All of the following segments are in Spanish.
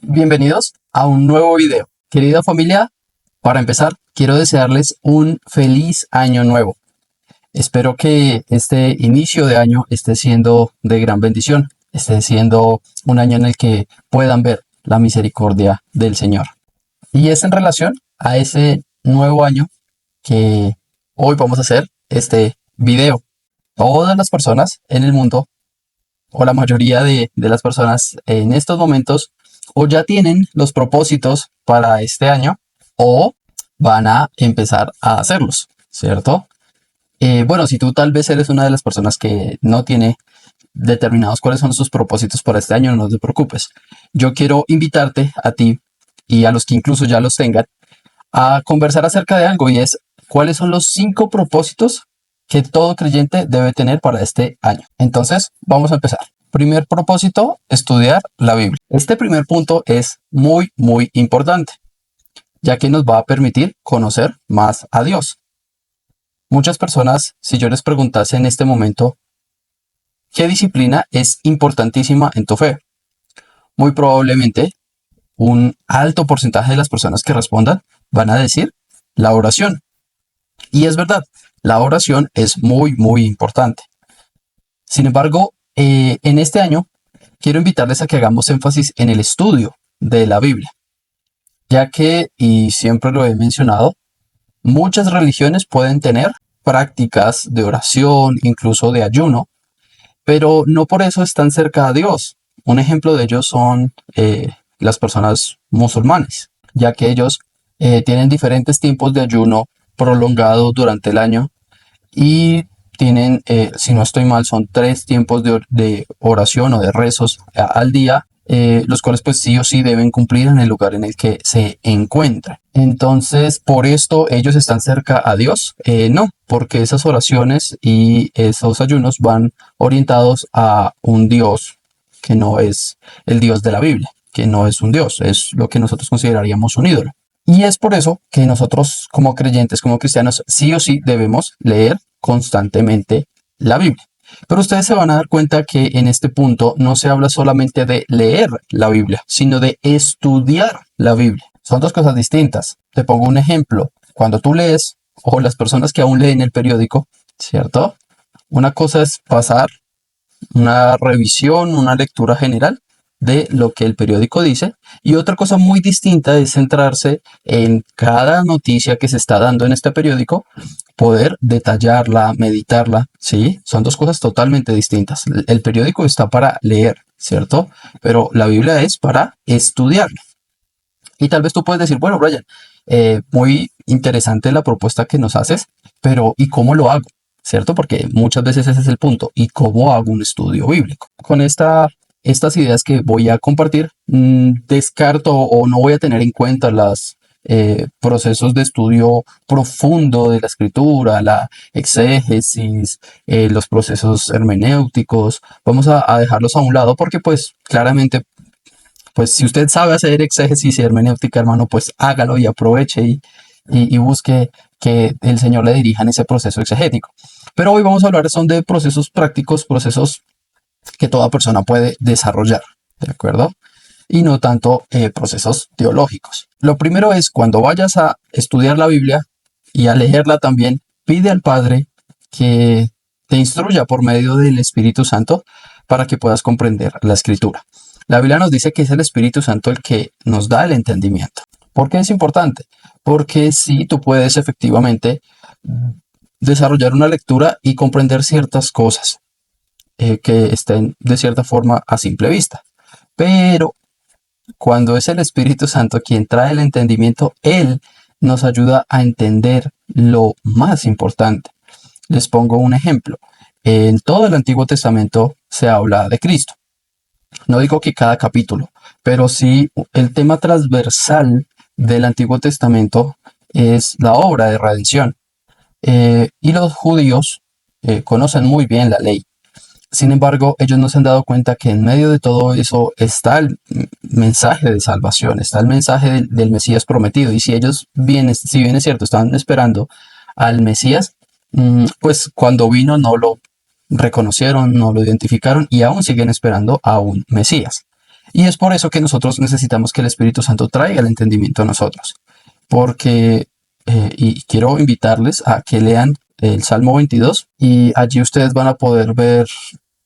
Bienvenidos a un nuevo video. Querida familia, para empezar, quiero desearles un feliz año nuevo. Espero que este inicio de año esté siendo de gran bendición, esté siendo un año en el que puedan ver la misericordia del Señor. Y es en relación a ese nuevo año que hoy vamos a hacer este video. Todas las personas en el mundo, o la mayoría de las personas en estos momentos, o ya tienen los propósitos para este año o van a empezar a hacerlos, ¿cierto? Bueno, si tú tal vez eres una de las personas que no tiene determinados cuáles son sus propósitos para este año, no te preocupes. Yo quiero invitarte a ti y a los que incluso ya los tengan a conversar acerca de algo, y es cuáles son los 5 propósitos que todo creyente debe tener para este año. Entonces, vamos a empezar. Primer propósito, estudiar la Biblia. Este primer punto es muy importante, ya que nos va a permitir conocer más a Dios. Muchas personas, si yo les preguntase en este momento, ¿qué disciplina es importantísima en tu fe? Muy probablemente un alto porcentaje de las personas que respondan van a decir la oración. Y es verdad, la oración es muy importante. Sin embargo, en este año quiero invitarles a que hagamos énfasis en el estudio de la Biblia, ya que, y siempre lo he mencionado, muchas religiones pueden tener prácticas de oración, incluso de ayuno, pero no por eso están cerca a Dios. Un ejemplo de ello son las personas musulmanes, ya que ellos tienen diferentes tiempos de ayuno prolongado durante el año y tienen, si no estoy mal, son 3 tiempos de oración o de rezos al día, los cuales pues sí o sí deben cumplir en el lugar en el que se encuentran. Entonces, ¿por esto ellos están cerca a Dios? No, porque esas oraciones y esos ayunos van orientados a un Dios que no es el Dios de la Biblia, que no es un Dios, es lo que nosotros consideraríamos un ídolo. Y es por eso que nosotros como creyentes, como cristianos, sí o sí debemos leer constantemente la Biblia. Pero ustedes se van a dar cuenta que en este punto no se habla solamente de leer la Biblia, sino de estudiar la Biblia. Son 2 cosas distintas. Te pongo un ejemplo. Cuando tú lees, o las personas que aún leen el periódico, ¿cierto? Una cosa es pasar una revisión, una lectura general de lo que el periódico dice, y otra cosa muy distinta es centrarse en cada noticia que se está dando en este periódico, poder detallarla, meditarla, ¿sí? Son 2 cosas totalmente distintas. El periódico está para leer, ¿cierto? Pero la Biblia es para estudiarla. Y tal vez tú puedes decir, bueno, Brian, muy interesante la propuesta que nos haces, pero ¿y cómo lo hago? ¿Cierto? Porque muchas veces ese es el punto. ¿Y cómo hago un estudio bíblico? Con estas ideas que voy a compartir, descarto o no voy a tener en cuenta los procesos de estudio profundo de la escritura, la exégesis, los procesos hermenéuticos. Vamos a dejarlos a un lado porque pues claramente, pues si usted sabe hacer exégesis y hermenéutica, hermano, pues hágalo y aproveche y busque que el Señor le dirija en ese proceso exegético. Pero hoy vamos a hablar son de procesos prácticos, procesos que toda persona puede desarrollar, ¿de acuerdo? Y no tanto procesos teológicos. Lo primero es, cuando vayas a estudiar la Biblia y a leerla también, pide al Padre que te instruya por medio del Espíritu Santo para que puedas comprender la Escritura. La Biblia nos dice que es el Espíritu Santo el que nos da el entendimiento. ¿Por qué es importante? Porque sí, tú puedes efectivamente desarrollar una lectura y comprender ciertas cosas que estén de cierta forma a simple vista. Pero cuando es el Espíritu Santo quien trae el entendimiento, Él nos ayuda a entender lo más importante. Les pongo un ejemplo. En todo el Antiguo Testamento se habla de Cristo. No digo que cada capítulo, pero sí el tema transversal del Antiguo Testamento es la obra de redención. Y los judíos conocen muy bien la ley. Sin embargo, ellos no se han dado cuenta que en medio de todo eso está el mensaje de salvación, está el mensaje del Mesías prometido. Y si ellos, si bien es cierto, estaban esperando al Mesías, pues cuando vino no lo reconocieron, no lo identificaron y aún siguen esperando a un Mesías. Y es por eso que nosotros necesitamos que el Espíritu Santo traiga el entendimiento a nosotros. Porque, y quiero invitarles a que lean el Salmo 22 y allí ustedes van a poder ver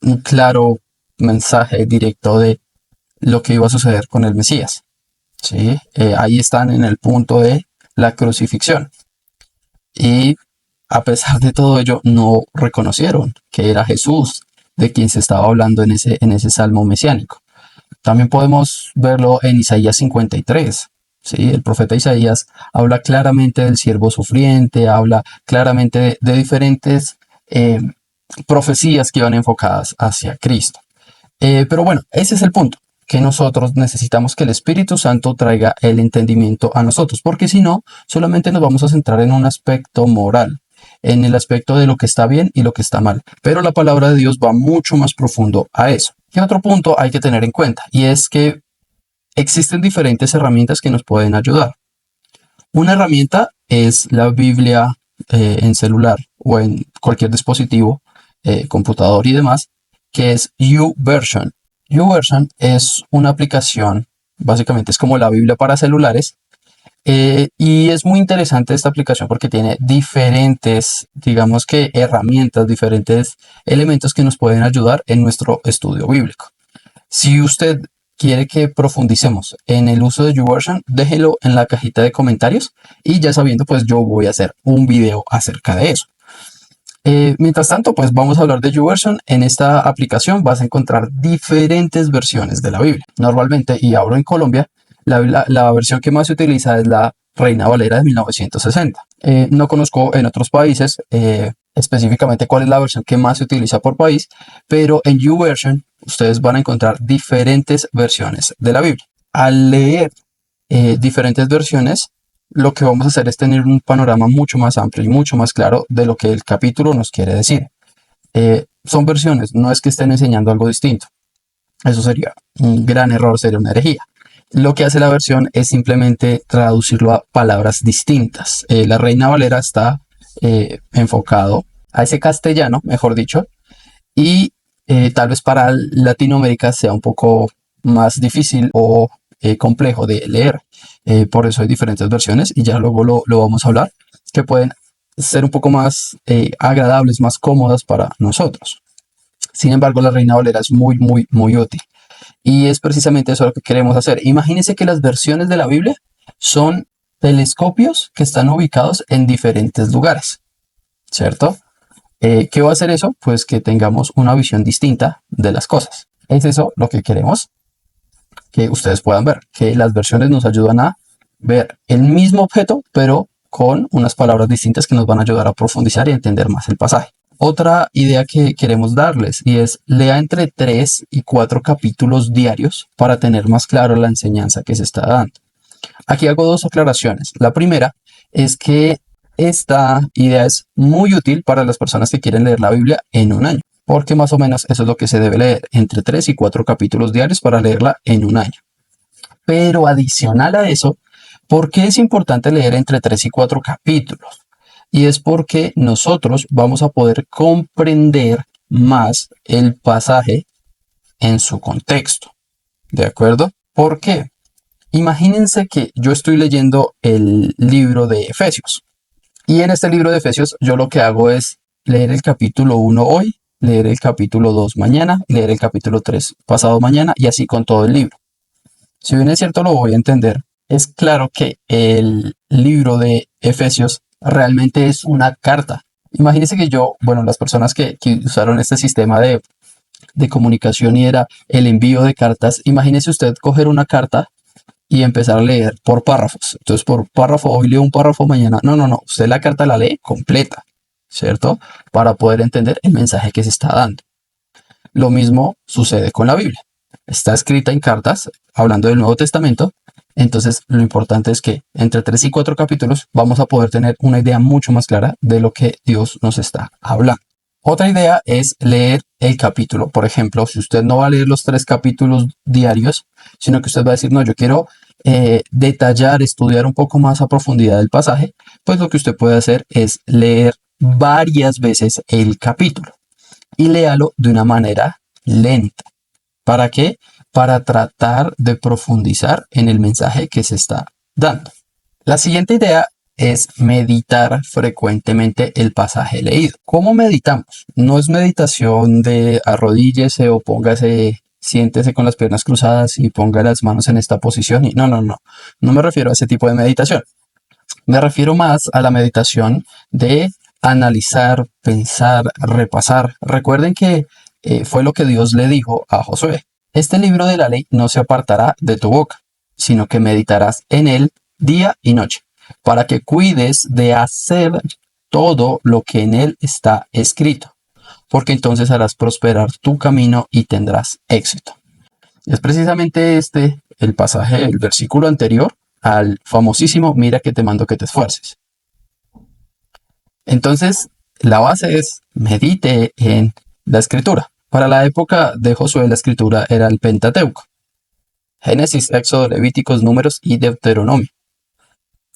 un claro mensaje directo de lo que iba a suceder con el Mesías. ¿Sí? Ahí están en el punto de la crucifixión. Y a pesar de todo ello, no reconocieron que era Jesús de quien se estaba hablando en ese salmo mesiánico. También podemos verlo en Isaías 53. ¿Sí? El profeta Isaías habla claramente del siervo sufriente, habla claramente de diferentes profecías que iban enfocadas hacia Cristo. Pero bueno, ese es el punto, que nosotros necesitamos que el Espíritu Santo traiga el entendimiento a nosotros, porque si no, solamente nos vamos a centrar en un aspecto moral, en el aspecto de lo que está bien y lo que está mal. Pero la palabra de Dios va mucho más profundo a eso. ¿Qué otro punto hay que tener en cuenta? Y es que existen diferentes herramientas que nos pueden ayudar. Una herramienta es la Biblia en celular o en cualquier dispositivo, computador y demás, que es YouVersion. YouVersion es una aplicación, básicamente es como la Biblia para celulares, y es muy interesante esta aplicación porque tiene diferentes, digamos que herramientas, diferentes elementos que nos pueden ayudar en nuestro estudio bíblico. Si usted quiere que profundicemos en el uso de YouVersion, déjelo en la cajita de comentarios y ya sabiendo, pues yo voy a hacer un video acerca de eso. Mientras tanto, pues vamos a hablar de YouVersion. En esta aplicación vas a encontrar diferentes versiones de la Biblia. Normalmente, y hablo en Colombia, la versión que más se utiliza es la Reina Valera de 1960. No conozco en otros países específicamente cuál es la versión que más se utiliza por país, pero en YouVersion ustedes van a encontrar diferentes versiones de la Biblia. Al leer diferentes versiones, lo que vamos a hacer es tener un panorama mucho más amplio y mucho más claro de lo que el capítulo nos quiere decir. Son versiones, no es que estén enseñando algo distinto. Eso sería un gran error, sería una herejía. Lo que hace la versión es simplemente traducirlo a palabras distintas. La Reina Valera está enfocado a ese castellano, mejor dicho, y tal vez para Latinoamérica sea un poco más difícil o complejo de leer. Por eso hay diferentes versiones y ya luego lo vamos a hablar, que pueden ser un poco más agradables, más cómodas para nosotros. Sin embargo, la Reina Valera es muy, muy, muy útil. Y es precisamente eso lo que queremos hacer. Imagínense que las versiones de la Biblia son telescopios que están ubicados en diferentes lugares, ¿cierto? ¿Qué va a hacer eso? Pues que tengamos una visión distinta de las cosas. Es eso lo que queremos que ustedes puedan ver, que las versiones nos ayudan a ver el mismo objeto, pero con unas palabras distintas que nos van a ayudar a profundizar y entender más el pasaje. Otra idea que queremos darles y es lea entre 3 y 4 capítulos diarios para tener más claro la enseñanza que se está dando. Aquí hago dos aclaraciones. La primera es que esta idea es muy útil para las personas que quieren leer la Biblia en un año, porque más o menos eso es lo que se debe leer, entre 3 y 4 capítulos diarios para leerla en un año. Pero adicional a eso, ¿por qué es importante leer entre 3 y 4 capítulos? Y es porque nosotros vamos a poder comprender más el pasaje en su contexto. ¿De acuerdo? ¿Por qué? Imagínense que yo estoy leyendo el libro de Efesios. Y en este libro de Efesios yo lo que hago es leer el capítulo 1 hoy, leer el capítulo 2 mañana, leer el capítulo 3 pasado mañana y así con todo el libro. Si bien es cierto lo voy a entender, es claro que el libro de Efesios realmente es una carta. Imagínense que yo, bueno, las personas que usaron este sistema de comunicación y era el envío de cartas, imagínese usted coger una carta y empezar a leer por párrafos. Entonces, por párrafo, hoy leo un párrafo, mañana. No. Usted la carta la lee completa, ¿cierto? Para poder entender el mensaje que se está dando. Lo mismo sucede con la Biblia. Está escrita en cartas, hablando del Nuevo Testamento. Entonces, lo importante es que entre 3 y 4 capítulos vamos a poder tener una idea mucho más clara de lo que Dios nos está hablando. Otra idea es leer el capítulo. Por ejemplo, si usted no va a leer los 3 capítulos diarios, sino que usted va a decir, no, yo quiero detallar, estudiar un poco más a profundidad el pasaje, pues lo que usted puede hacer es leer varias veces el capítulo y léalo de una manera lenta. ¿Para qué? para tratar de profundizar en el mensaje que se está dando. La siguiente idea es meditar frecuentemente el pasaje leído. ¿Cómo meditamos? No es meditación de arrodíllese o póngase, siéntese con las piernas cruzadas y ponga las manos en esta posición. Y no me refiero a ese tipo de meditación. Me refiero más a la meditación de analizar, pensar, repasar. Recuerden que fue lo que Dios le dijo a Josué. Este libro de la ley no se apartará de tu boca, sino que meditarás en él día y noche, para que cuides de hacer todo lo que en él está escrito, porque entonces harás prosperar tu camino y tendrás éxito. Es precisamente este el pasaje, el versículo anterior al famosísimo mira que te mando que te esfuerces. Entonces, la base es medite en la escritura. Para la época de Josué, la escritura era el Pentateuco: Génesis, Éxodo, Levíticos, Números y Deuteronomio.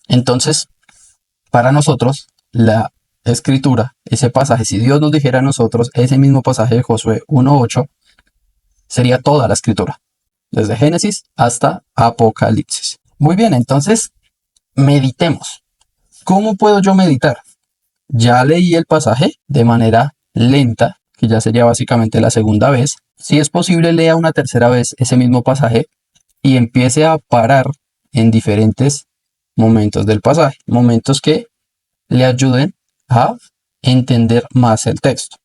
Entonces, para nosotros, la escritura, ese pasaje, si Dios nos dijera a nosotros, ese mismo pasaje de Josué 1:8, sería toda la escritura, desde Génesis hasta Apocalipsis. Muy bien, entonces, meditemos. ¿Cómo puedo yo meditar? Ya leí el pasaje de manera lenta, que ya sería básicamente la segunda vez. Si es posible, lea una tercera vez ese mismo pasaje y empiece a parar en diferentes momentos del pasaje, momentos que le ayuden a entender más el texto.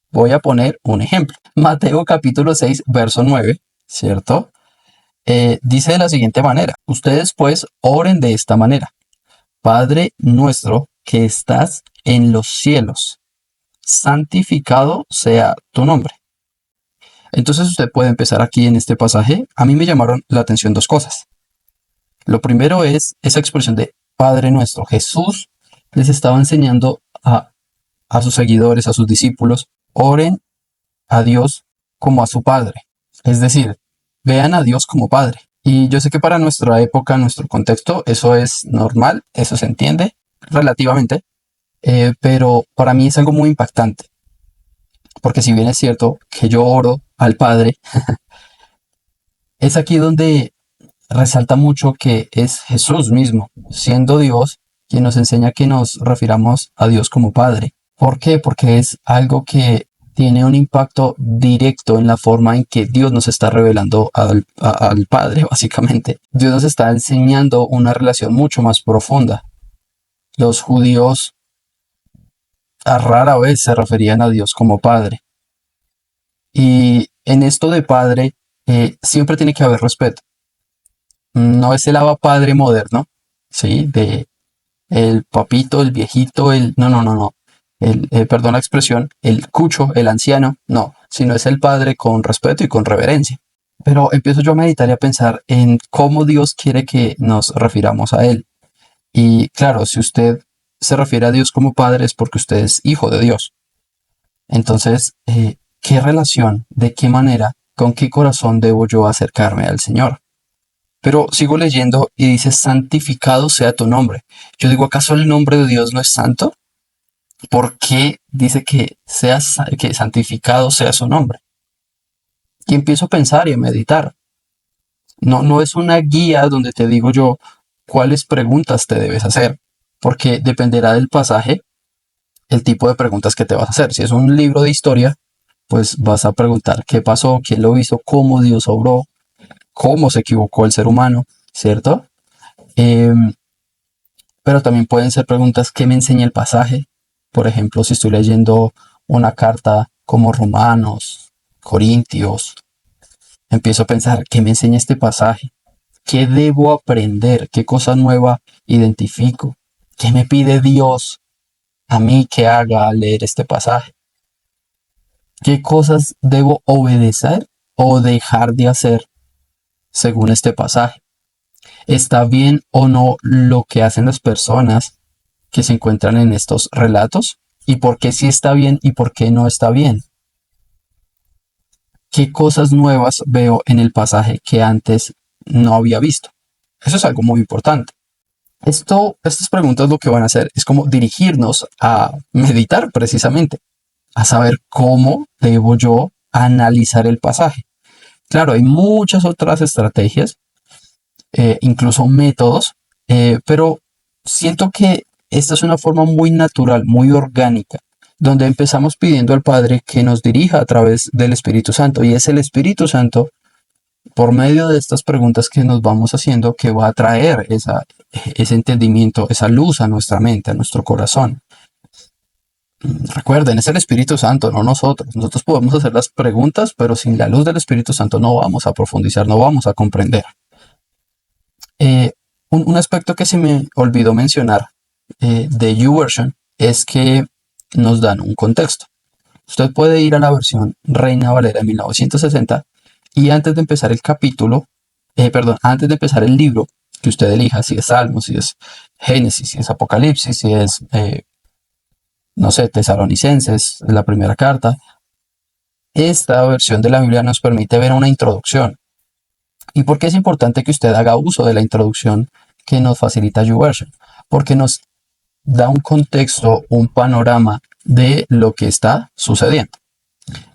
Voy a poner un ejemplo. Mateo capítulo 6, verso 9, ¿cierto? Dice de la siguiente manera: ustedes pues oren de esta manera: Padre nuestro que estás en los cielos, santificado sea tu nombre. Entonces usted puede empezar aquí en este pasaje. A mí me llamaron la atención dos cosas. Lo primero es esa expresión de Padre nuestro. Jesús les estaba enseñando a sus seguidores, a sus discípulos, oren a Dios como a su Padre. Es decir, vean a Dios como Padre. Y yo sé que para nuestra época, nuestro contexto, eso es normal, eso se entiende relativamente, pero para mí es algo muy impactante. Porque si bien es cierto que yo oro al Padre, es aquí donde resalta mucho que es Jesús mismo, siendo Dios, quien nos enseña que nos refiramos a Dios como Padre. ¿Por qué? Porque es algo que tiene un impacto directo en la forma en que Dios nos está revelando al Padre, básicamente. Dios nos está enseñando una relación mucho más profunda. Los judíos a rara vez se referían a Dios como Padre. Y en esto de Padre, siempre tiene que haber respeto. No es el Abba Padre moderno, ¿sí? De el papito, el viejito, no. Perdón la expresión, el cucho, el anciano, no, sino es el Padre con respeto y con reverencia. Pero empiezo yo a meditar y a pensar en cómo Dios quiere que nos refiramos a Él. Y claro, si usted se refiere a Dios como Padre es porque usted es hijo de Dios. Entonces, ¿qué relación, de qué manera, con qué corazón debo yo acercarme al Señor? Pero sigo leyendo y dice: santificado sea tu nombre. Yo digo, ¿acaso el nombre de Dios no es santo? ¿Por qué dice que que santificado sea su nombre? Y empiezo a pensar y a meditar. No es una guía donde te digo yo cuáles preguntas te debes hacer, porque dependerá del pasaje el tipo de preguntas que te vas a hacer. Si es un libro de historia, pues vas a preguntar qué pasó, quién lo hizo, cómo Dios obró, cómo se equivocó el ser humano, ¿cierto? Pero también pueden ser preguntas: ¿qué me enseña el pasaje? Por ejemplo, si estoy leyendo una carta como Romanos, Corintios, empiezo a pensar: ¿qué me enseña este pasaje? ¿Qué debo aprender? ¿Qué cosa nueva identifico? ¿Qué me pide Dios a mí que haga al leer este pasaje? ¿Qué cosas debo obedecer o dejar de hacer según este pasaje? ¿Está bien o no lo que hacen las personas que se encuentran en estos relatos? ¿Y por qué sí está bien y por qué no está bien? ¿Qué cosas nuevas veo en el pasaje que antes no había visto? Eso es algo muy importante. Estas preguntas lo que van a hacer es como dirigirnos a meditar precisamente, a saber cómo debo yo analizar el pasaje. Claro, hay muchas otras estrategias, incluso métodos, pero siento que esta es una forma muy natural, muy orgánica, donde empezamos pidiendo al Padre que nos dirija a través del Espíritu Santo, y es el Espíritu Santo, por medio de estas preguntas que nos vamos haciendo, que va a traer ese entendimiento, esa luz a nuestra mente, a nuestro corazón. Recuerden, es el Espíritu Santo, no nosotros. Nosotros podemos hacer las preguntas, pero sin la luz del Espíritu Santo no vamos a profundizar, no vamos a comprender. Un aspecto que se me olvidó mencionar de YouVersion es que nos dan un contexto. Usted puede ir a la versión Reina Valera de 1960 y antes de empezar el capítulo, antes de empezar el libro que usted elija, si es Salmos, si es Génesis, si es Apocalipsis, si es, no sé, Tesalonicenses, la primera carta, esta versión de la Biblia nos permite ver una introducción. ¿Y por qué es importante que usted haga uso de la introducción que nos facilita YouVersion? Porque nos da un contexto, un panorama de lo que está sucediendo.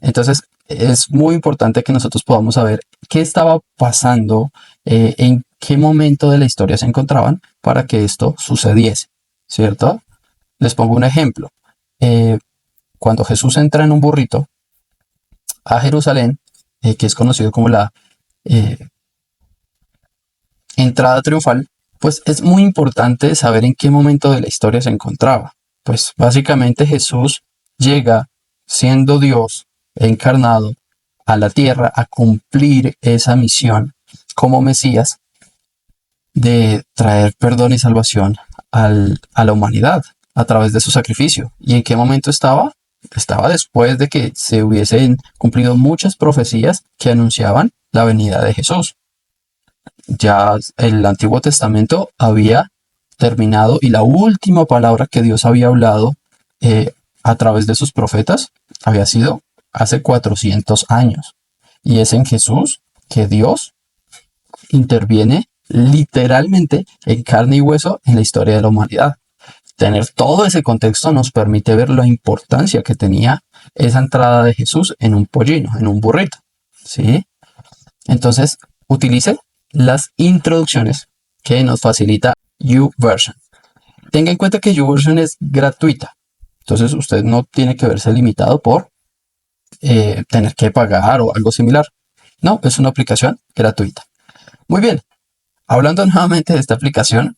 Entonces, es muy importante que nosotros podamos saber qué estaba pasando, en qué momento de la historia se encontraban para que esto sucediese, ¿cierto? Les pongo un ejemplo. Cuando Jesús entra en un burrito a Jerusalén, que es conocido como la entrada triunfal, pues es muy importante saber en qué momento de la historia se encontraba. Pues básicamente Jesús llega siendo Dios encarnado a la tierra a cumplir esa misión como Mesías de traer perdón y salvación a la humanidad a través de su sacrificio. ¿Y en qué momento estaba? Estaba después de que se hubiesen cumplido muchas profecías que anunciaban la venida de Jesús. Ya el Antiguo Testamento había terminado y la última palabra que Dios había hablado a través de sus profetas había sido hace 400 años. Y es en Jesús que Dios interviene literalmente en carne y hueso en la historia de la humanidad. Tener todo ese contexto nos permite ver la importancia que tenía esa entrada de Jesús en un pollino, en un burrito, ¿sí? Entonces, utilice las introducciones que nos facilita YouVersion. Tenga en cuenta que YouVersion es gratuita, entonces usted no tiene que verse limitado por tener que pagar o algo similar. No, es una aplicación gratuita. Muy bien, hablando nuevamente de esta aplicación,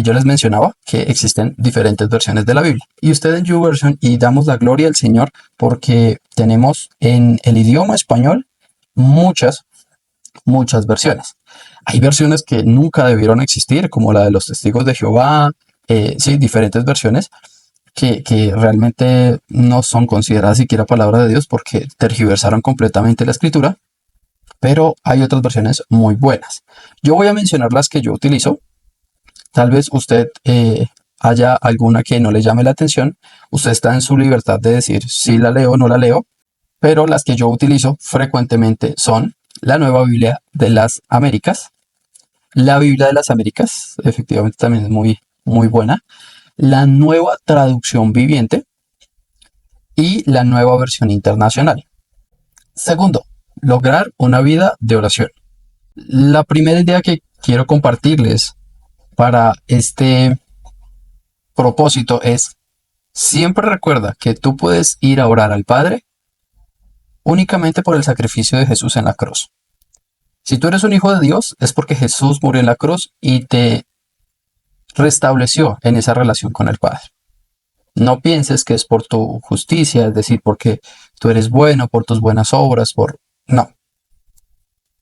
yo les mencionaba que existen diferentes versiones de la Biblia. Y usted en YouVersion, y damos la gloria al Señor porque tenemos en el idioma español muchas versiones. Hay versiones que nunca debieron existir, como la de los Testigos de Jehová, sí, diferentes versiones que realmente no son consideradas siquiera palabra de Dios porque tergiversaron completamente la escritura, pero hay otras versiones muy buenas. Yo voy a mencionar las que yo utilizo. Tal vez usted haya alguna que no le llame la atención. Usted está en su libertad de decir si la leo o no la leo, pero las que yo utilizo frecuentemente son la Nueva Biblia de las Américas. La Biblia de las Américas, efectivamente, también es muy, muy buena. La Nueva Traducción Viviente y la Nueva Versión Internacional. Segundo, lograr una vida de oración. La primera idea que quiero compartirles para este propósito es: siempre recuerda que tú puedes ir a orar al Padre únicamente por el sacrificio de Jesús en la cruz. Si tú eres un hijo de Dios, es porque Jesús murió en la cruz y te restableció en esa relación con el Padre. No pienses que es por tu justicia, es decir, porque tú eres bueno, por tus buenas obras, No.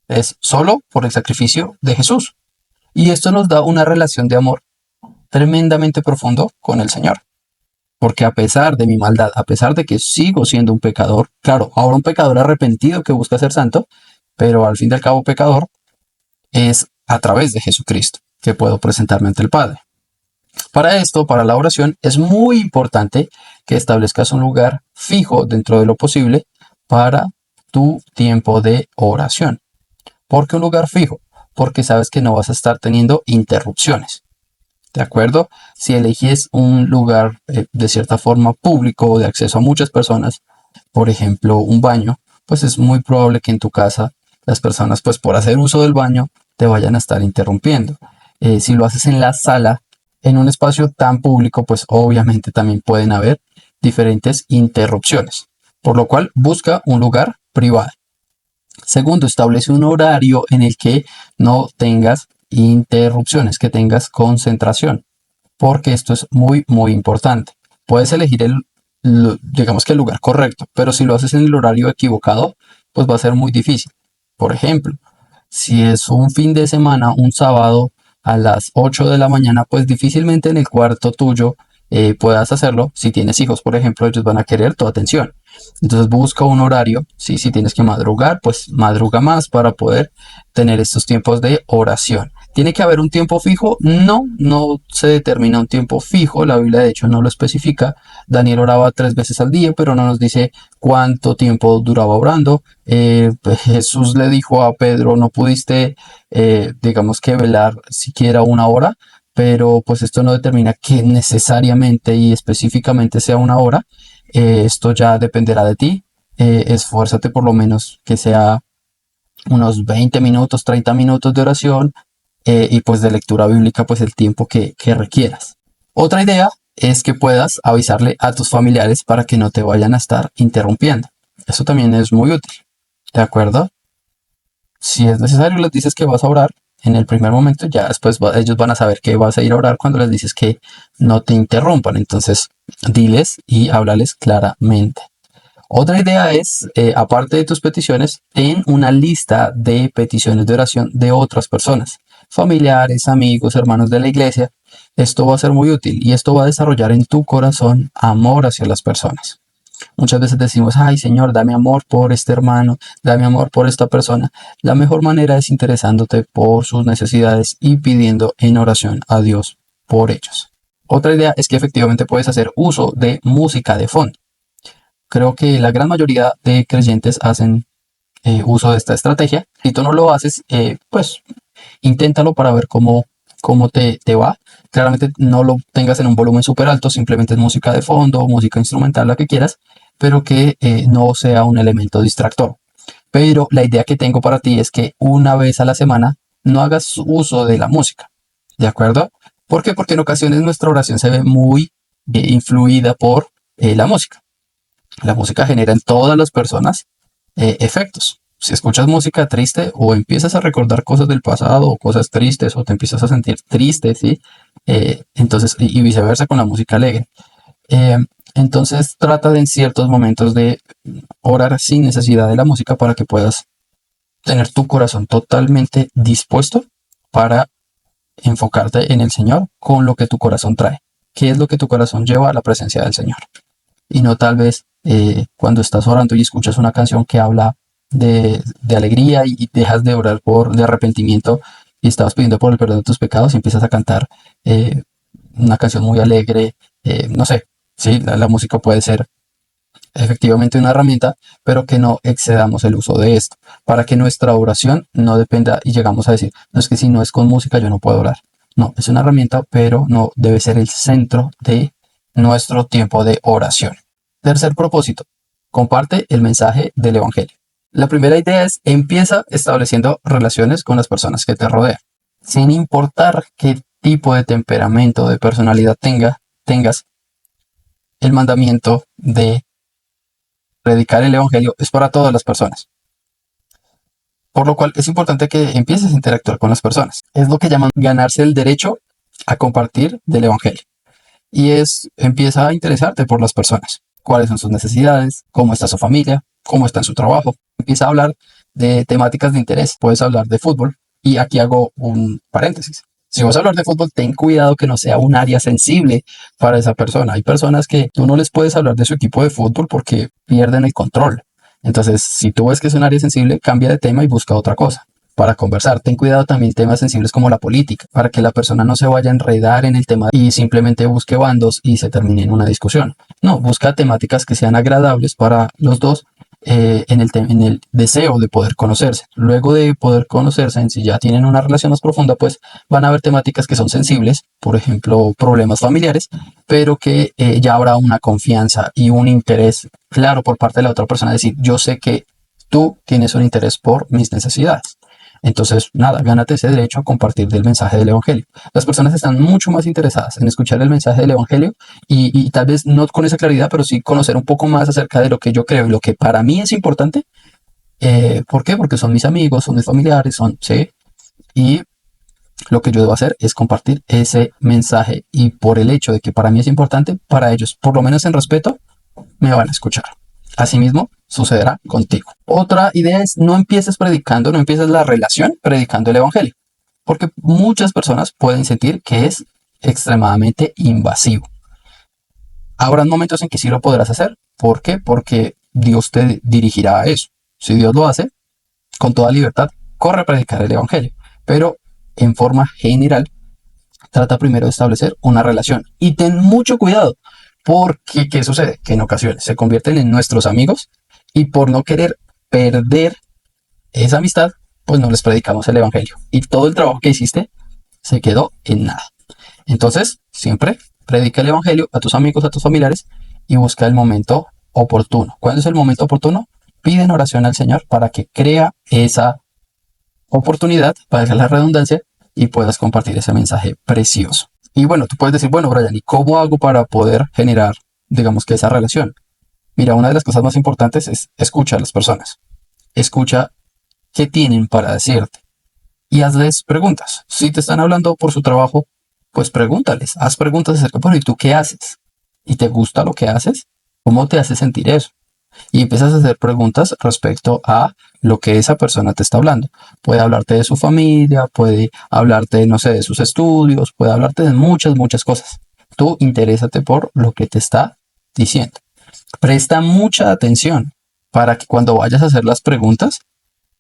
Es solo por el sacrificio de Jesús. Y esto nos da una relación de amor tremendamente profundo con el Señor. Porque a pesar de mi maldad, a pesar de que sigo siendo un pecador, claro, ahora un pecador arrepentido que busca ser santo, pero al fin y al cabo pecador, es a través de Jesucristo que puedo presentarme ante el Padre. Para esto, para la oración, es muy importante que establezcas un lugar fijo dentro de lo posible para tu tiempo de oración. ¿Por qué un lugar fijo? Porque sabes que no vas a estar teniendo interrupciones. ¿De acuerdo? Si eliges un lugar de cierta forma público o de acceso a muchas personas, por ejemplo, un baño, pues es muy probable que en tu casa las personas pues por hacer uso del baño te vayan a estar interrumpiendo. Si lo haces en la sala, en un espacio tan público, pues obviamente también pueden haber diferentes interrupciones, por lo cual busca un lugar privado. Segundo, establece un horario en el que no tengas interrupciones, que tengas concentración, porque esto es muy, muy importante. Puedes elegir digamos que el lugar correcto, pero si lo haces en el horario equivocado, pues va a ser muy difícil. Por ejemplo, si es un fin de semana, un sábado a las 8 de la mañana, pues difícilmente en el cuarto tuyo puedas hacerlo. Si tienes hijos, por ejemplo, ellos van a querer tu atención. Entonces busca un horario. Si tienes que madrugar, pues madruga más para poder tener estos tiempos de oración. ¿Tiene que haber un tiempo fijo? No, no se determina un tiempo fijo. La Biblia de hecho no lo especifica. Daniel oraba 3 veces al día, pero no nos dice cuánto tiempo duraba orando. Pues Jesús le dijo a Pedro, no pudiste, digamos que velar siquiera una hora, pero pues esto no determina que necesariamente y específicamente sea una hora. Esto ya dependerá de ti. Esfuérzate por lo menos que sea unos 20 minutos, 30 minutos de oración y pues de lectura bíblica, pues el tiempo que requieras. Otra idea es que puedas avisarle a tus familiares para que no te vayan a estar interrumpiendo. Eso también es muy útil, ¿de acuerdo? Si es necesario, les dices que vas a orar en el primer momento, ya después ellos van a saber que vas a ir a orar cuando les dices que no te interrumpan. Entonces, diles y háblales claramente. Otra idea es, aparte de tus peticiones, ten una lista de peticiones de oración de otras personas, familiares, amigos, hermanos de la iglesia. Esto va a ser muy útil y esto va a desarrollar en tu corazón amor hacia las personas. Muchas veces decimos, ay Señor, dame amor por este hermano, dame amor por esta persona. La mejor manera es interesándote por sus necesidades y pidiendo en oración a Dios por ellos. Otra idea es que efectivamente puedes hacer uso de música de fondo. Creo que la gran mayoría de creyentes hacen uso de esta estrategia. Si tú no lo haces, pues inténtalo para ver cómo te va. Claramente no lo tengas en un volumen súper alto, simplemente es música de fondo, música instrumental, la que quieras, pero que no sea un elemento distractor. Pero la idea que tengo para ti es que una vez a la semana no hagas uso de la música, ¿de acuerdo? ¿Por qué? Porque en ocasiones nuestra oración se ve muy influida por la música. La música genera en todas las personas efectos. Si escuchas música triste o empiezas a recordar cosas del pasado o cosas tristes o te empiezas a sentir triste, ¿sí? Entonces, y viceversa con la música alegre. Entonces trata de en ciertos momentos de orar sin necesidad de la música para que puedas tener tu corazón totalmente dispuesto para enfocarte en el Señor con lo que tu corazón trae. ¿Qué es lo que tu corazón lleva a la presencia del Señor? Y no tal vez cuando estás orando y escuchas una canción que habla de alegría y dejas de orar de arrepentimiento y estabas pidiendo por el perdón de tus pecados y empiezas a cantar una canción muy alegre, no sé, sí, la música puede ser efectivamente una herramienta, pero que no excedamos el uso de esto, para que nuestra oración no dependa y llegamos a decir, no es que si no es con música yo no puedo orar. No, es una herramienta, pero no debe ser el centro de nuestro tiempo de oración. Tercer propósito, comparte el mensaje del Evangelio. La primera idea es empieza estableciendo relaciones con las personas que te rodean. Sin importar qué tipo de temperamento, de personalidad tengas, el mandamiento de predicar el Evangelio es para todas las personas. Por lo cual es importante que empieces a interactuar con las personas. Es lo que llaman ganarse el derecho a compartir del Evangelio. Y empieza a interesarte por las personas. Cuáles son sus necesidades, cómo está su familia, cómo está en su trabajo. Empieza a hablar de temáticas de interés. Puedes hablar de fútbol. Y aquí hago un paréntesis. Si vas a hablar de fútbol, ten cuidado que no sea un área sensible para esa persona. Hay personas que tú no les puedes hablar de su equipo de fútbol porque pierden el control. Entonces, si tú ves que es un área sensible, cambia de tema y busca otra cosa para conversar. Ten cuidado también temas sensibles como la política, para que la persona no se vaya a enredar en el tema y simplemente busque bandos y se termine en una discusión. No, busca temáticas que sean agradables para los dos en el deseo de poder conocerse. Luego de poder conocerse, si ya tienen una relación más profunda, pues van a haber temáticas que son sensibles, por ejemplo, problemas familiares, pero que ya habrá una confianza y un interés claro por parte de la otra persona. Es decir, yo sé que tú tienes un interés por mis necesidades. Entonces, nada, gánate ese derecho a compartir del mensaje del Evangelio. Las personas están mucho más interesadas en escuchar el mensaje del Evangelio y tal vez no con esa claridad, pero sí conocer un poco más acerca de lo que yo creo y lo que para mí es importante. ¿Por qué? Porque son mis amigos, son mis familiares, ¿sí? Y lo que yo debo hacer es compartir ese mensaje y por el hecho de que para mí es importante, para ellos, por lo menos en respeto, me van a escuchar. Asimismo, sucederá contigo. Otra idea es no empieces predicando, no empieces la relación predicando el evangelio, porque muchas personas pueden sentir que es extremadamente invasivo. Habrán momentos en que sí lo podrás hacer. ¿Por qué? Porque Dios te dirigirá a eso. Si Dios lo hace, con toda libertad, corre a predicar el evangelio. Pero en forma general, trata primero de establecer una relación. Y ten mucho cuidado, porque ¿qué sucede? Que en ocasiones se convierten en nuestros amigos y por no querer perder esa amistad, pues no les predicamos el evangelio. Y todo el trabajo que hiciste se quedó en nada. Entonces, siempre predica el evangelio a tus amigos, a tus familiares y busca el momento oportuno. ¿Cuándo es el momento oportuno? Pide en oración al Señor para que crea esa oportunidad, para la redundancia, y puedas compartir ese mensaje precioso. Y bueno, tú puedes decir, bueno, Brian, ¿y cómo hago para poder generar, digamos que esa relación? Mira, una de las cosas más importantes es escucha a las personas. Escucha qué tienen para decirte y hazles preguntas. Si te están hablando por su trabajo, pues pregúntales, haz preguntas acerca, bueno, ¿y tú qué haces? ¿Y te gusta lo que haces? ¿Cómo te hace sentir eso? Y empiezas a hacer preguntas respecto a lo que esa persona te está hablando. Puede hablarte de su familia, puede hablarte, no sé, de sus estudios, puede hablarte de muchas, muchas cosas. Tú interésate por lo que te está diciendo. Presta mucha atención para que cuando vayas a hacer las preguntas,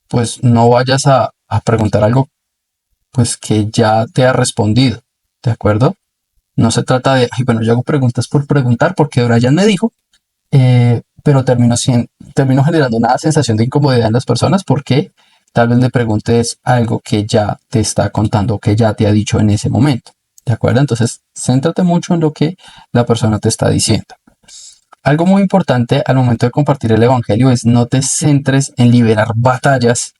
pues no vayas a preguntar algo pues que ya te ha respondido, ¿de acuerdo? No se trata de, ay, bueno, yo hago preguntas por preguntar porque Brian me dijo, pero termino generando una sensación de incomodidad en las personas porque tal vez le preguntes algo que ya te está contando, que ya te ha dicho en ese momento, ¿de acuerdo? Entonces, céntrate mucho en lo que la persona te está diciendo. Algo muy importante al momento de compartir el evangelio es no te centres en liberar batallas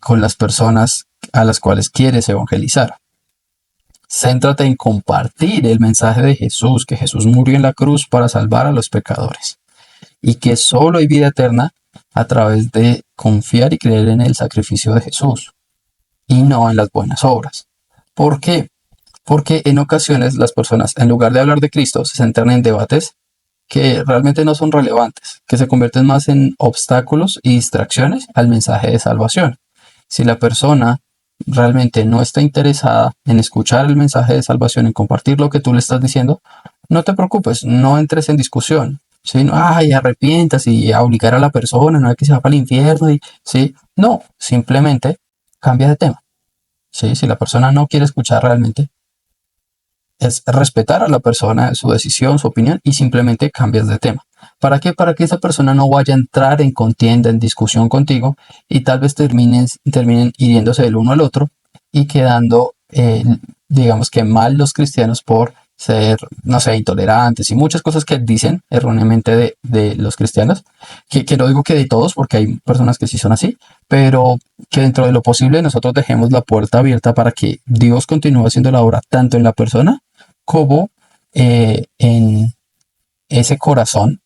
con las personas a las cuales quieres evangelizar. Céntrate en compartir el mensaje de Jesús, que Jesús murió en la cruz para salvar a los pecadores y que solo hay vida eterna a través de confiar y creer en el sacrificio de Jesús y no en las buenas obras. ¿Por qué? Porque en ocasiones las personas, en lugar de hablar de Cristo, se centran en debates que realmente no son relevantes, que se convierten más en obstáculos y distracciones al mensaje de salvación. Si la persona realmente no está interesada en escuchar el mensaje de salvación, en compartir lo que tú le estás diciendo, no te preocupes, no entres en discusión. ¿Sí? No, ay, arrepientas y a obligar a la persona, no es que se va para el infierno. ¿Sí? No, simplemente cambia de tema. ¿Sí? Si la persona no quiere escuchar realmente, es respetar a la persona, su decisión, su opinión y simplemente cambias de tema. ¿Para qué? Para que esa persona no vaya a entrar en contienda, en discusión contigo y tal vez terminen hiriéndose el uno al otro y quedando, digamos que mal los cristianos por ser, no sé, intolerantes y muchas cosas que dicen erróneamente de los cristianos, que no digo que de todos, porque hay personas que sí son así, pero que dentro de lo posible nosotros dejemos la puerta abierta para que Dios continúe haciendo la obra tanto en la persona como en ese corazón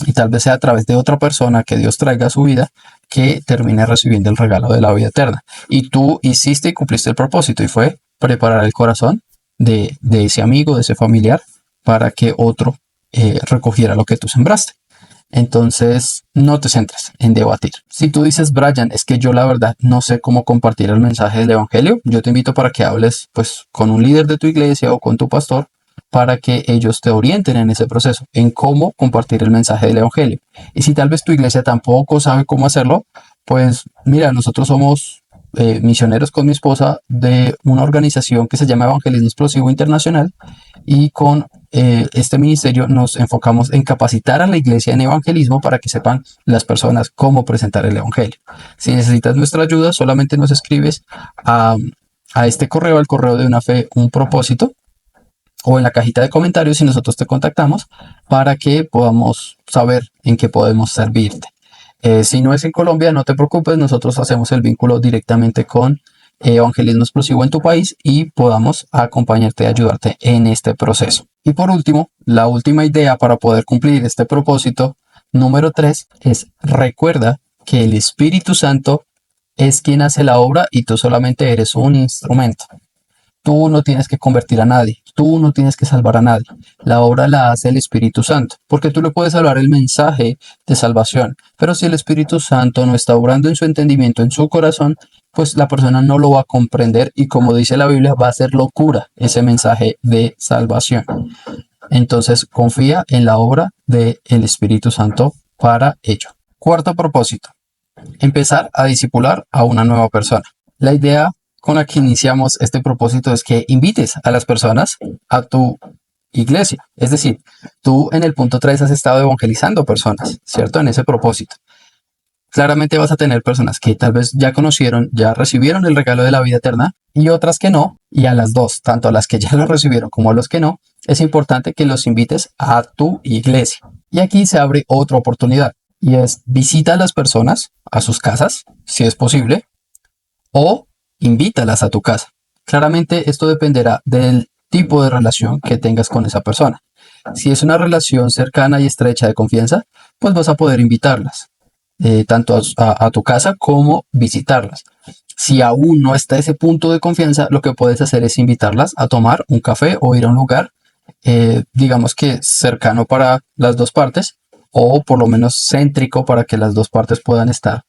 y tal vez sea a través de otra persona que Dios traiga a su vida que termine recibiendo el regalo de la vida eterna. Y tú hiciste y cumpliste el propósito y fue preparar el corazón de ese amigo, de ese familiar, para que otro recogiera lo que tú sembraste. Entonces, no te centres en debatir. Si tú dices, Brian, es que yo la verdad no sé cómo compartir el mensaje del evangelio, yo te invito para que hables pues con un líder de tu iglesia o con tu pastor para que ellos te orienten en ese proceso, en cómo compartir el mensaje del evangelio. Y si tal vez tu iglesia tampoco sabe cómo hacerlo, pues mira, nosotros somos misioneros con mi esposa de una organización que se llama Evangelismo Explosivo Internacional y con este ministerio nos enfocamos en capacitar a la iglesia en evangelismo para que sepan las personas cómo presentar el evangelio. Si necesitas nuestra ayuda, solamente nos escribes a este correo, al correo de Una Fe, Un Propósito, o en la cajita de comentarios y nosotros te contactamos para que podamos saber en qué podemos servirte. Si no es en Colombia, no te preocupes, nosotros hacemos el vínculo directamente con Evangelismo Explosivo en tu país y podamos acompañarte y ayudarte en este proceso. Y por último, la última idea para poder cumplir este propósito, número 3, es recuerda que el Espíritu Santo es quien hace la obra y tú solamente eres un instrumento. Tú no tienes que convertir a nadie, tú no tienes que salvar a nadie. La obra la hace el Espíritu Santo, porque tú le puedes hablar el mensaje de salvación, pero si el Espíritu Santo no está obrando en su entendimiento, en su corazón, pues la persona no lo va a comprender y como dice la Biblia, va a ser locura ese mensaje de salvación. Entonces confía en la obra del Espíritu Santo para ello. Cuarto propósito, empezar a discipular a una nueva persona. La idea con la que iniciamos este propósito es que invites a las personas a tu iglesia. Es decir, tú en el punto 3 has estado evangelizando personas, ¿cierto? En ese propósito. Claramente vas a tener personas que tal vez ya conocieron, ya recibieron el regalo de la vida eterna y otras que no. Y a las dos, tanto a las que ya lo recibieron como a los que no, es importante que los invites a tu iglesia. Y aquí se abre otra oportunidad y es visita a las personas a sus casas, si es posible, o invítalas a tu casa. Claramente esto dependerá del tipo de relación que tengas con esa persona. Si es una relación cercana y estrecha de confianza, pues vas a poder invitarlas, tanto a tu casa como visitarlas. Si aún no está ese punto de confianza, lo que puedes hacer es invitarlas a tomar un café o ir a un lugar, digamos que cercano para las dos partes, o por lo menos céntrico para que las dos partes puedan estar,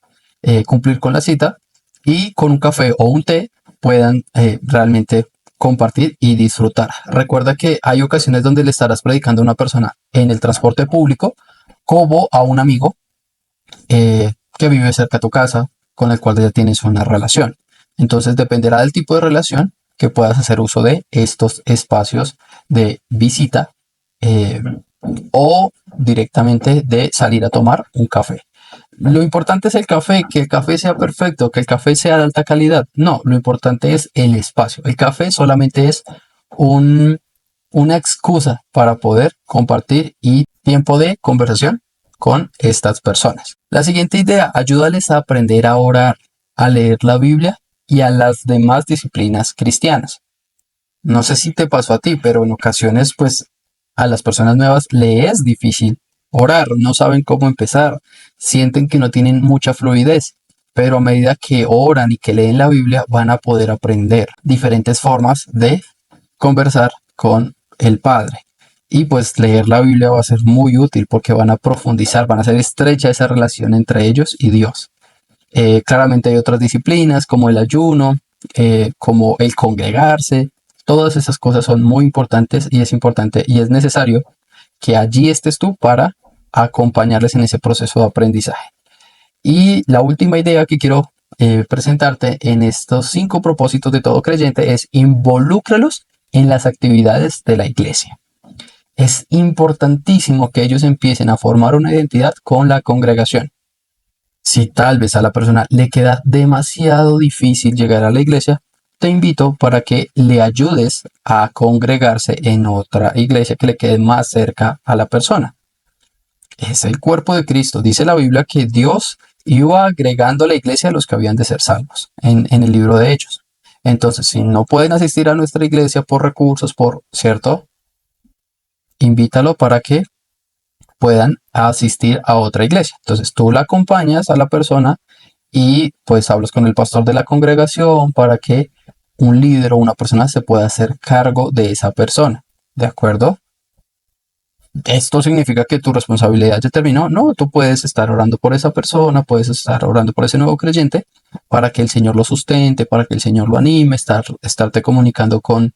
cumplir con la cita y con un café o un té puedan realmente compartir y disfrutar. Recuerda que hay ocasiones donde le estarás predicando a una persona en el transporte público como a un amigo que vive cerca de tu casa, con el cual ya tienes una relación. Entonces dependerá del tipo de relación que puedas hacer uso de estos espacios de visita eh, o directamente de salir a tomar un café. Lo importante es el café, que el café sea perfecto, que el café sea de alta calidad. No, lo importante es el espacio. El café solamente es un, una excusa para poder compartir y tiempo de conversación con estas personas. La siguiente idea, ayúdales a aprender a orar, a leer la Biblia y a las demás disciplinas cristianas. No sé si te pasó a ti, pero en ocasiones, pues, a las personas nuevas le es difícil orar, no saben cómo empezar, sienten que no tienen mucha fluidez, pero a medida que oran y que leen la Biblia, van a poder aprender diferentes formas de conversar con el Padre. Y pues leer la Biblia va a ser muy útil porque van a profundizar, van a hacer estrecha esa relación entre ellos y Dios. Claramente hay otras disciplinas como el ayuno, como el congregarse. Todas esas cosas son muy importantes y es importante y es necesario que allí estés tú para acompañarles en ese proceso de aprendizaje. Y la última idea que quiero presentarte en estos 5 propósitos de todo creyente es involúcralos en las actividades de la iglesia. Es importantísimo que ellos empiecen a formar una identidad con la congregación. Si tal vez a la persona le queda demasiado difícil llegar a la iglesia, te invito para que le ayudes a congregarse en otra iglesia que le quede más cerca a la persona. Es el cuerpo de Cristo. Dice la Biblia que Dios iba agregando a la iglesia a los que habían de ser salvos en el libro de Hechos. Entonces, si no pueden asistir a nuestra iglesia por recursos, por cierto, invítalo para que puedan asistir a otra iglesia. Entonces tú la acompañas a la persona y pues hablas con el pastor de la congregación para que un líder o una persona se pueda hacer cargo de esa persona. ¿De acuerdo? ¿Esto significa que tu responsabilidad ya terminó? No, tú puedes estar orando por esa persona, puedes estar orando por ese nuevo creyente para que el Señor lo sustente, para que el Señor lo anime, estarte comunicando con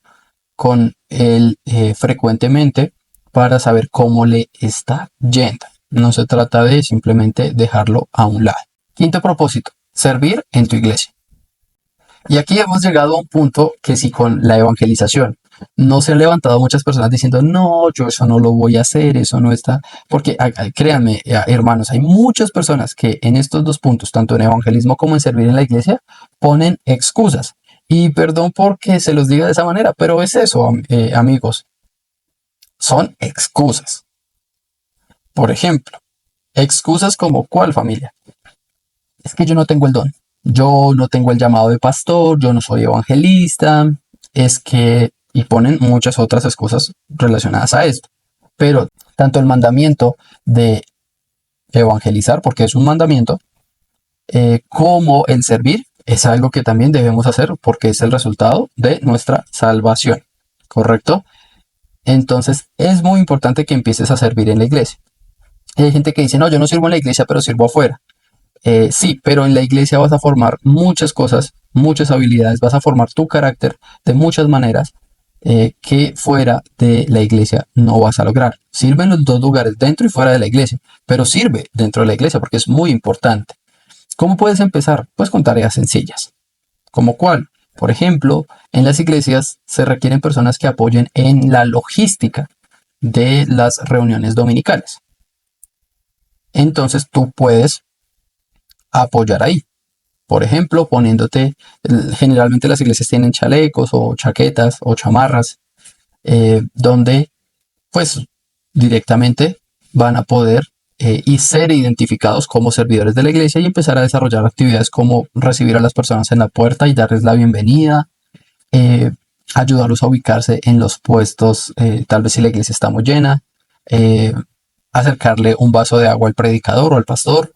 él frecuentemente para saber cómo le está yendo. No se trata de simplemente dejarlo a un lado. Quinto propósito, servir en tu iglesia. Y aquí hemos llegado a un punto que si con la evangelización no se han levantado muchas personas diciendo, no, yo eso no lo voy a hacer, eso no está, porque créanme, hermanos, hay muchas personas que en estos dos puntos, tanto en evangelismo como en servir en la iglesia, ponen excusas. Y perdón porque se los diga de esa manera, pero es eso, amigos, son excusas. Por ejemplo, Excusas como ¿cuál, familia? Es que yo no tengo el don, yo no tengo el llamado de pastor, yo no soy evangelista, es que, y ponen muchas otras excusas relacionadas a esto. Pero tanto el mandamiento de evangelizar, porque es un mandamiento, como el servir, es algo que también debemos hacer porque es el resultado de nuestra salvación, ¿correcto? Entonces es muy importante que empieces a servir en la iglesia. Hay gente que dice, no, yo no sirvo en la iglesia, pero sirvo afuera. Sí, pero en la iglesia vas a formar muchas cosas, muchas habilidades, vas a formar tu carácter de muchas maneras que fuera de la iglesia no vas a lograr. Sirve en los dos lugares, dentro y fuera de la iglesia, pero sirve dentro de la iglesia porque es muy importante. ¿Cómo puedes empezar? Pues con tareas sencillas. ¿Como cuál? Por ejemplo, en las iglesias se requieren personas que apoyen en la logística de las reuniones dominicales. Entonces tú puedes apoyar ahí. Por ejemplo, poniéndote, generalmente las iglesias tienen chalecos o chaquetas o chamarras, donde pues directamente van a poder y ser identificados como servidores de la iglesia y empezar a desarrollar actividades como recibir a las personas en la puerta y darles la bienvenida, eh, ayudarlos a ubicarse en los puestos, tal vez si la iglesia está muy llena, eh, acercarle un vaso de agua al predicador o al pastor,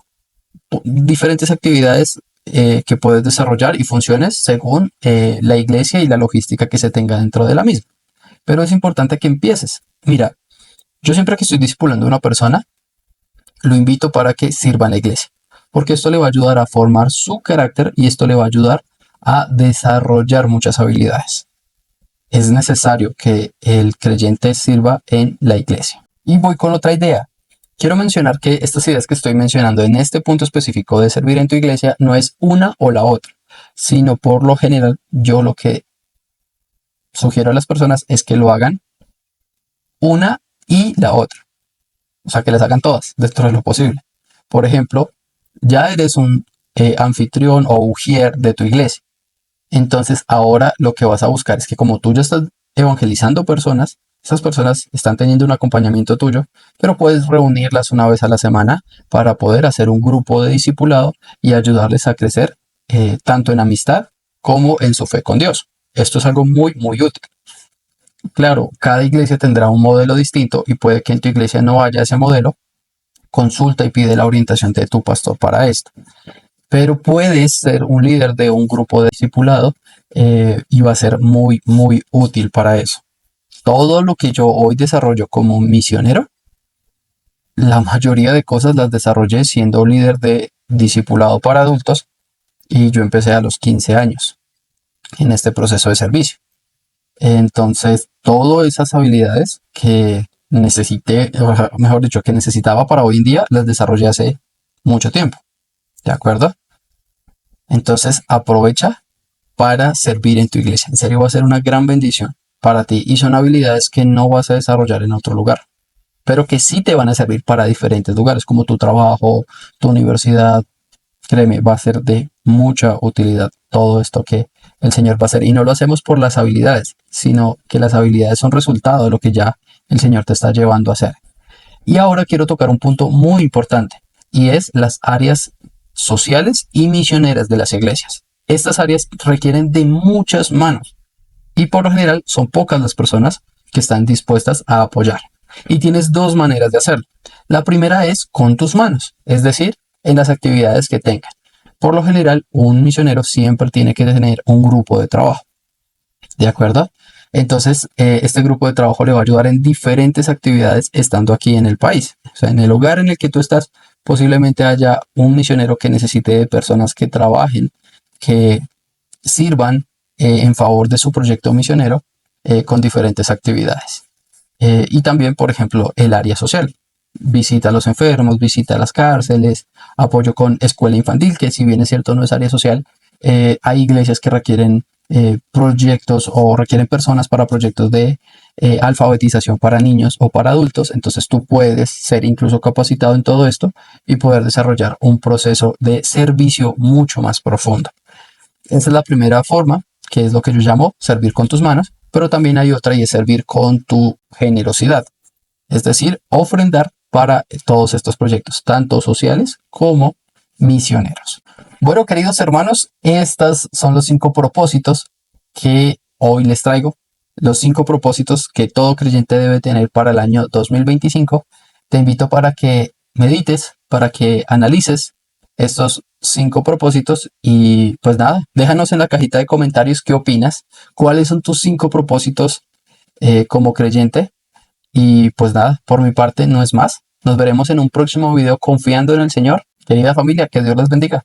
diferentes actividades que puedes desarrollar y funciones según la iglesia y la logística que se tenga dentro de la misma. Pero es importante que empieces. Mira, yo siempre que estoy discipulando a una persona, lo invito para que sirva en la iglesia, porque esto le va a ayudar a formar su carácter y esto le va a ayudar a desarrollar muchas habilidades. Es necesario que el creyente sirva en la iglesia. Y voy con otra idea. Quiero mencionar que estas ideas que estoy mencionando en este punto específico de servir en tu iglesia no es una o la otra, sino por lo general yo lo que sugiero a las personas es que lo hagan una y la otra. O sea, que les hagan todas dentro de lo posible. Por ejemplo, ya eres un anfitrión o ujier de tu iglesia. Entonces ahora lo que vas a buscar es que como tú ya estás evangelizando personas, esas personas están teniendo un acompañamiento tuyo, pero puedes reunirlas una vez a la semana para poder hacer un grupo de discipulado y ayudarles a crecer tanto en amistad como en su fe con Dios. Esto es algo muy, muy útil. Claro, cada iglesia tendrá un modelo distinto y puede que en tu iglesia no haya ese modelo. Consulta y pide la orientación de tu pastor para esto. Pero puedes ser un líder de un grupo de discipulado y va a ser muy, muy útil para eso. Todo lo que yo hoy desarrollo como misionero, la mayoría de cosas las desarrollé siendo líder de discipulado para adultos y yo empecé a los 15 años en este proceso de servicio. Entonces, todas esas habilidades que necesité, o mejor dicho, que necesitaba para hoy en día, las desarrollé hace mucho tiempo. ¿De acuerdo? Entonces, aprovecha para servir en tu iglesia. En serio, va a ser una gran bendición para ti y son habilidades que no vas a desarrollar en otro lugar, pero que sí te van a servir para diferentes lugares, como tu trabajo, tu universidad. Créeme, va a ser de mucha utilidad todo esto que el Señor va a hacer. Y no lo hacemos por las habilidades, sino que las habilidades son resultado de lo que ya el Señor te está llevando a hacer. Y ahora quiero tocar un punto muy importante y es las áreas sociales y misioneras de las iglesias. Estas áreas requieren de muchas manos y por lo general son pocas las personas que están dispuestas a apoyar. Y tienes dos maneras de hacerlo. La primera es con tus manos, es decir, en las actividades que tengan. Por lo general, un misionero siempre tiene que tener un grupo de trabajo. ¿De acuerdo? Entonces, este grupo de trabajo le va a ayudar en diferentes actividades estando aquí en el país. O sea, en el lugar en el que tú estás, posiblemente haya un misionero que necesite de personas que trabajen, que sirvan en favor de su proyecto misionero con diferentes actividades. Y también, por ejemplo, el área social. Visita a los enfermos, visita las cárceles, apoyo con escuela infantil, que si bien es cierto no es área social, hay iglesias que requieren proyectos o requieren personas para proyectos de alfabetización para niños o para adultos. Entonces tú puedes ser incluso capacitado en todo esto y poder desarrollar un proceso de servicio mucho más profundo. Esa es la primera forma, que es lo que yo llamo servir con tus manos, pero también hay otra y es servir con tu generosidad. Es decir, ofrendar para todos estos proyectos, tanto sociales como misioneros. Bueno, queridos hermanos, estos son los 5 propósitos que hoy les traigo. Los 5 propósitos que todo creyente debe tener para el año 2025. Te invito para que medites, para que analices estos 5 propósitos y pues nada, déjanos en la cajita de comentarios qué opinas, cuáles son tus 5 propósitos como creyente. Y pues nada, por mi parte no es más. Nos veremos en un próximo video confiando en el Señor. Querida familia, que Dios les bendiga.